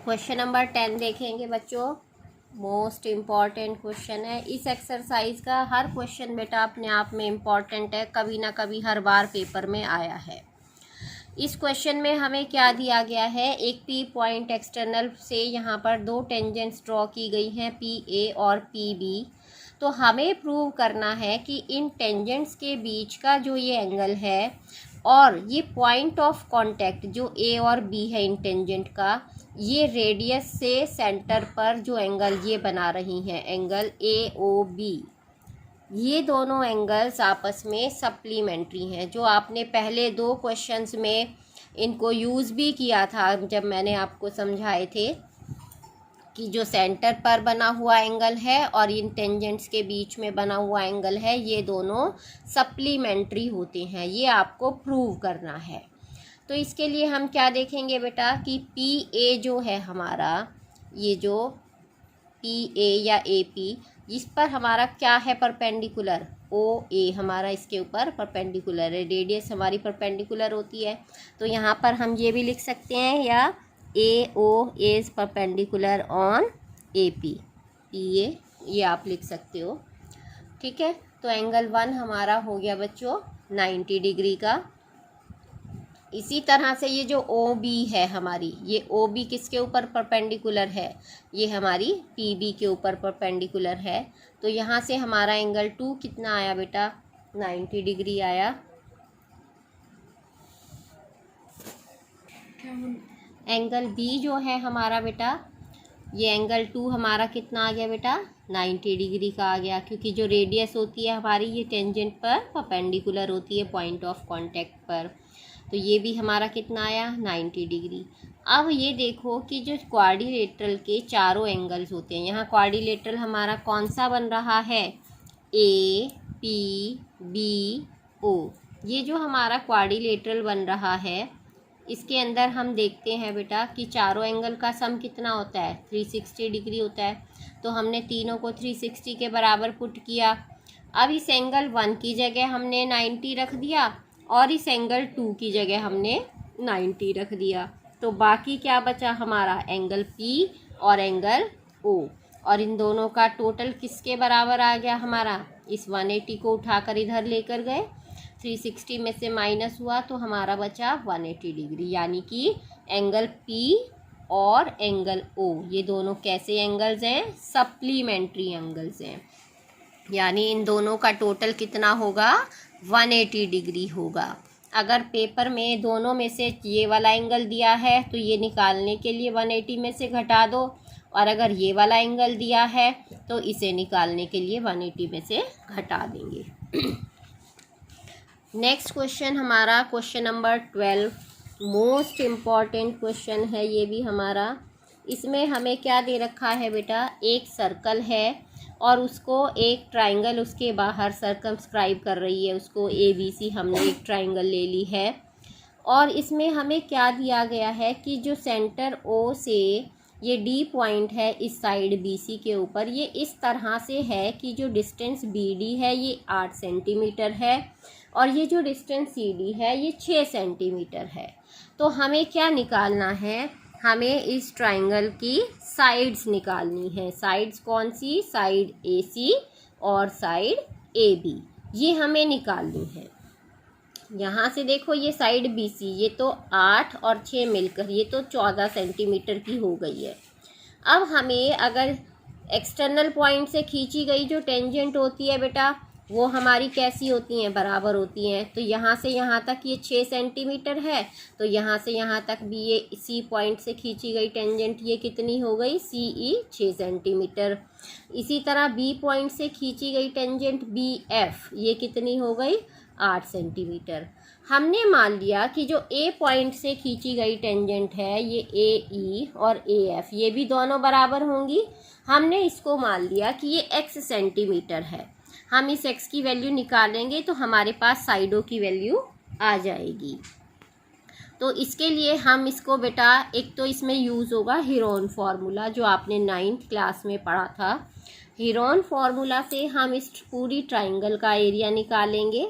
Question number 10 देखेंगे बच्चों। Most important question है। इस एक्सरसाइज का हर क्वेश्चन बेटा अपने आप में इम्पॉर्टेंट है, कभी ना कभी हर बार पेपर में आया है। इस क्वेश्चन में हमें क्या दिया गया है, एक पी पॉइंट एक्सटर्नल से यहाँ पर दो टेंजेंट्स ड्रॉ की गई हैं, पी ए और पी बी। तो हमें प्रूव करना है कि इन टेंजेंट्स के बीच का जो ये एंगल है और ये पॉइंट ऑफ कांटेक्ट जो ए और बी है इन टेंजेंट का, ये रेडियस से सेंटर पर जो एंगल ये बना रही हैं, एंगल ए ओ बी, ये दोनों एंगल्स आपस में सप्लीमेंट्री हैं। जो आपने पहले दो क्वेश्चंस में इनको यूज़ भी किया था, जब मैंने आपको समझाए थे कि जो सेंटर पर बना हुआ एंगल है और इन टेंजेंट्स के बीच में बना हुआ एंगल है, ये दोनों सप्लीमेंट्री होते हैं। ये आपको प्रूव करना है। तो इसके लिए हम क्या देखेंगे बेटा कि पी ए जो है हमारा, ये जो पी ए या ए पी, इस पर हमारा क्या है, परपेंडिकुलर, ओ ए हमारा इसके ऊपर परपेंडिकुलर है, रेडियस हमारी परपेंडिकुलर होती है। तो यहाँ पर हम ये भी लिख सकते हैं, या A O is perpendicular on A P, P A, ये आप लिख सकते हो। ठीक है, तो एंगल 1 हमारा हो गया बच्चों 90 डिग्री का। इसी तरह से ये जो ओ बी है हमारी, ये ओ बी किसके ऊपर परपेंडिकुलर है, ये हमारी पी बी के ऊपर परपेंडिकुलर है। तो यहाँ से हमारा एंगल 2 कितना आया बेटा, 90 डिग्री आया। एंगल बी जो है हमारा बेटा, ये एंगल 2 हमारा कितना आ गया बेटा, 90 डिग्री का आ गया, क्योंकि जो रेडियस होती है हमारी ये टेंजेंट पर परपेंडिकुलर होती है पॉइंट ऑफ कांटेक्ट पर। तो ये भी हमारा कितना आया, 90 डिग्री। अब ये देखो कि जो क्वाड्रिलेटरल के चारों एंगल्स होते हैं, यहाँ क्वाड्रिलेटरल हमारा कौन सा बन रहा है, ए पी बी ओ, ये जो हमारा क्वाड्रिलेटरल बन रहा है, इसके अंदर हम देखते हैं बेटा कि चारों एंगल का सम कितना होता है, 360 डिग्री होता है। तो हमने तीनों को 360 के बराबर पुट किया। अब इस एंगल 1 की जगह हमने 90 रख दिया और इस एंगल 2 की जगह हमने 90 रख दिया। तो बाकी क्या बचा हमारा, एंगल पी और एंगल ओ, और इन दोनों का टोटल किसके बराबर आ गया हमारा, इस 180 को उठाकर इधर लेकर गए, 360 में से माइनस हुआ तो हमारा बचा 180 डिग्री। यानी कि एंगल पी और एंगल ओ, ये दोनों कैसे एंगल्स हैं, सप्लीमेंट्री एंगल्स हैं। यानी इन दोनों का टोटल कितना होगा, 180 डिग्री होगा। अगर पेपर में दोनों में से ये वाला एंगल दिया है तो ये निकालने के लिए 180 में से घटा दो, और अगर ये वाला एंगल दिया है तो इसे निकालने के लिए 180 में से घटा देंगे। नेक्स्ट क्वेश्चन हमारा question number 12, most important question है ये भी हमारा। इसमें हमें क्या दे रखा है बेटा, एक सर्कल है और उसको एक ट्राइंगल उसके बाहर सर्कमस्क्राइब कर रही है, उसको ए बी सी हमने एक ट्राइंगल ले ली है। और इसमें हमें क्या दिया गया है कि जो सेंटर ओ से ये डी पॉइंट है इस साइड बी सी के ऊपर, ये इस तरह से है कि जो डिस्टेंस बी डी है ये 8 सेंटीमीटर है और ये जो डिस्टेंस सी डी है ये 6 सेंटीमीटर है। तो हमें क्या निकालना है, हमें इस ट्राइंगल की साइड्स निकालनी है। साइड्स कौन सी, साइड ए सी और साइड ए बी, ये हमें निकालनी है। यहाँ से देखो ये साइड बी सी, ये तो 8 और 6 मिलकर ये तो 14 सेंटीमीटर की हो गई है। अब हमें अगर एक्सटर्नल पॉइंट से खींची गई जो टेंजेंट होती है बेटा, वो हमारी कैसी होती हैं, बराबर होती हैं। तो यहाँ से यहाँ तक ये 6 सेंटीमीटर है, तो यहाँ से यहाँ तक भी ये सी पॉइंट से खींची गई टेंजेंट ये कितनी हो गई, सी ई 6 सेंटीमीटर। इसी तरह बी पॉइंट से खींची गई टेंजेंट बी एफ, ये कितनी हो गई, 8 सेंटीमीटर। हमने मान लिया कि जो ए पॉइंट से खींची गई टेंजेंट है ये ए ई और ए एफ, ये भी दोनों बराबर होंगी। हमने इसको मान लिया कि ये x सेंटीमीटर है। हम इस x की वैल्यू निकालेंगे तो हमारे पास साइडों की वैल्यू आ जाएगी। तो इसके लिए हम इसको बेटा, एक तो इसमें यूज़ होगा हीरोन फार्मूला जो आपने 9th क्लास में पढ़ा था। हीरोन फार्मूला से हम इस पूरी ट्राइंगल का एरिया निकालेंगे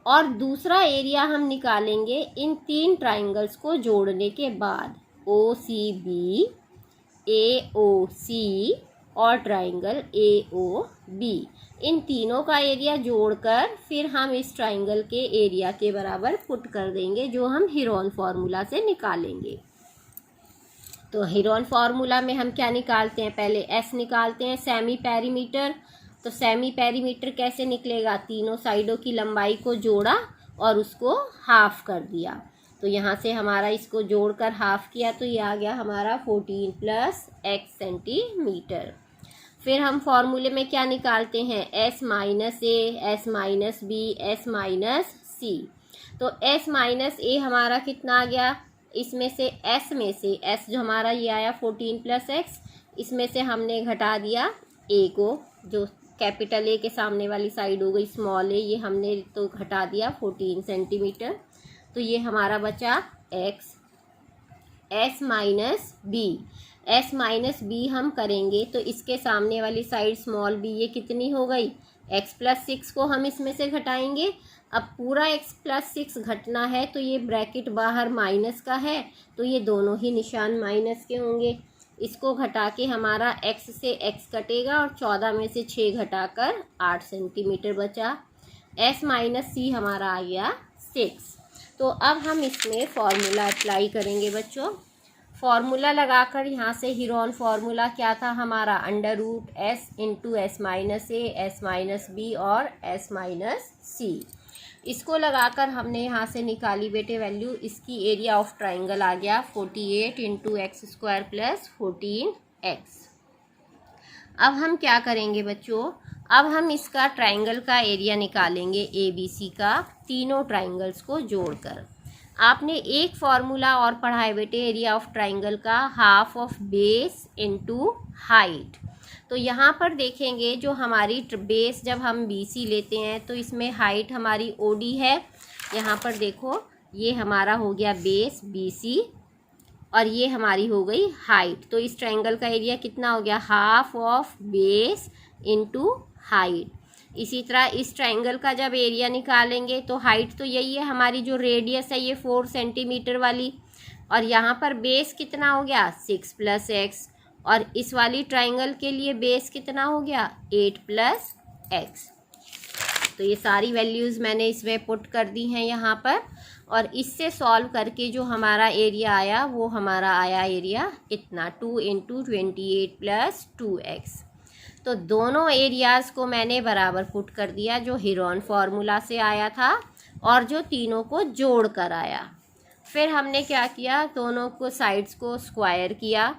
और दूसरा एरिया हम निकालेंगे इन 3 ट्राइंगल्स को जोड़ने के बाद, ओ सी बी AOC और ट्राइंगल AOB, इन तीनों का एरिया जोड़कर फिर हम इस ट्राइंगल के एरिया के बराबर पुट कर देंगे, जो हम हीरोन फार्मूला से निकालेंगे। तो हीरोन फार्मूला में हम क्या निकालते हैं, पहले S निकालते हैं, सेमी पेरीमीटर। तो सेमी पेरीमीटर कैसे निकलेगा, तीनों साइडों की लंबाई को जोड़ा और उसको हाफ कर दिया। तो यहाँ से हमारा इसको जोड़कर हाफ किया तो ये आ गया हमारा 14 + x सेंटीमीटर। फिर हम फॉर्मूले में क्या निकालते हैं, S - A, S - B, S - C। तो S - A हमारा कितना आ गया, इसमें से S में से S जो हमारा ये आया 14 + x, इसमें से हमने घटा दिया A को, जो कैपिटल A के सामने वाली साइड हो गई स्मॉल a, ये हमने तो घटा दिया 14 सेंटीमीटर। तो ये हमारा बचा x। S - B, S - B हम करेंगे तो इसके सामने वाली साइड स्मॉल b ये कितनी हो गई, x + 6 को हम इसमें से घटाएंगे। अब पूरा x + 6 घटना है तो ये ब्रैकेट बाहर माइनस का है, तो ये दोनों ही निशान माइनस के होंगे। इसको घटा के हमारा x से x कटेगा और 14 में से 6 घटाकर 8 सेंटीमीटर बचा। S - C हमारा आ गया 6। तो अब हम इसमें फॉर्मूला अप्लाई करेंगे बच्चों। फॉर्मूला लगाकर यहाँ से हीरोन फार्मूला क्या था हमारा, √S × S - A, S - B और S - C। इसको लगाकर हमने यहाँ से निकाली बेटे वैल्यू, इसकी एरिया ऑफ ट्राइंगल आ गया 48 × x² + 14x। अब हम क्या करेंगे बच्चों, अब हम इसका ट्राइंगल का एरिया निकालेंगे ABC का, तीनों ट्राइंगल्स को जोड़कर। आपने एक फार्मूला और पढ़ा है बेटे एरिया ऑफ ट्राइंगल का, हाफ ऑफ बेस × हाइट। तो यहाँ पर देखेंगे जो हमारी बेस जब हम BC लेते हैं तो इसमें हाइट हमारी OD है। यहाँ पर देखो ये हमारा हो गया बेस BC और ये हमारी हो गई हाइट। तो इस ट्रायंगल का एरिया कितना हो गया, हाफ ऑफ बेस × हाइट। इसी तरह इस ट्रायंगल का जब एरिया निकालेंगे तो हाइट तो यही है हमारी, जो रेडियस है ये 4 सेंटीमीटर वाली, और यहाँ पर बेस कितना हो गया 6 + x, और इस वाली ट्रायंगल के लिए बेस कितना हो गया 8 + x। तो ये सारी वैल्यूज़ मैंने इसमें पुट कर दी हैं यहाँ पर, और इससे सॉल्व करके जो हमारा एरिया आया वो हमारा आया एरिया इतना 2 × 28 + 2x। तो दोनों एरियाज़ को मैंने बराबर पुट कर दिया, जो हीरोन फार्मूला से आया था और जो तीनों को जोड़ कर आया। फिर हमने क्या किया, दोनों को साइड्स को स्क्वायर किया।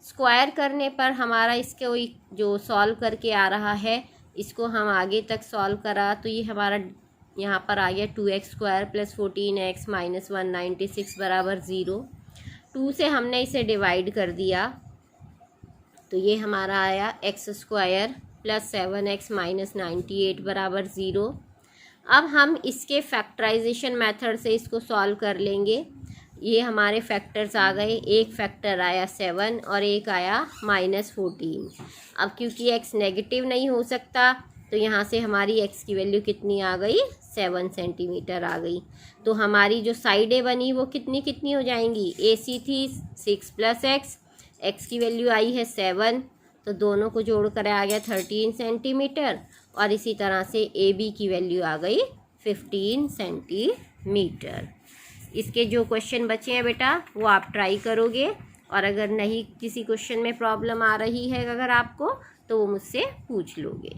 स्क्वायर करने पर हमारा इसके जो सॉल्व करके आ रहा है इसको हम आगे तक सॉल्व करा तो ये हमारा यहाँ पर आ गया 2x² + 14x - 196 = 0। 2 से हमने इसे डिवाइड कर दिया तो ये हमारा आया x² + 7x - 98 = 0। अब हम इसके फैक्टराइजेशन मेथड से इसको सॉल्व कर लेंगे। ये हमारे फैक्टर्स आ गए, एक फैक्टर आया 7 और एक आया -14। अब क्योंकि x नेगेटिव नहीं हो सकता तो यहाँ से हमारी x की वैल्यू कितनी आ गई 7 सेंटीमीटर आ गई। तो हमारी जो साइडें बनी वो कितनी कितनी हो जाएंगी, AC थी 6 + x की वैल्यू आई है 7, तो दोनों को जोड़ कर आ गया 13 सेंटीमीटर, और इसी तरह से AB की वैल्यू आ गई 15 सेंटीमीटर। इसके जो क्वेश्चन बचे हैं बेटा वो आप ट्राई करोगे, और अगर नहीं किसी क्वेश्चन में प्रॉब्लम आ रही है अगर आपको, तो वो मुझसे पूछ लोगे।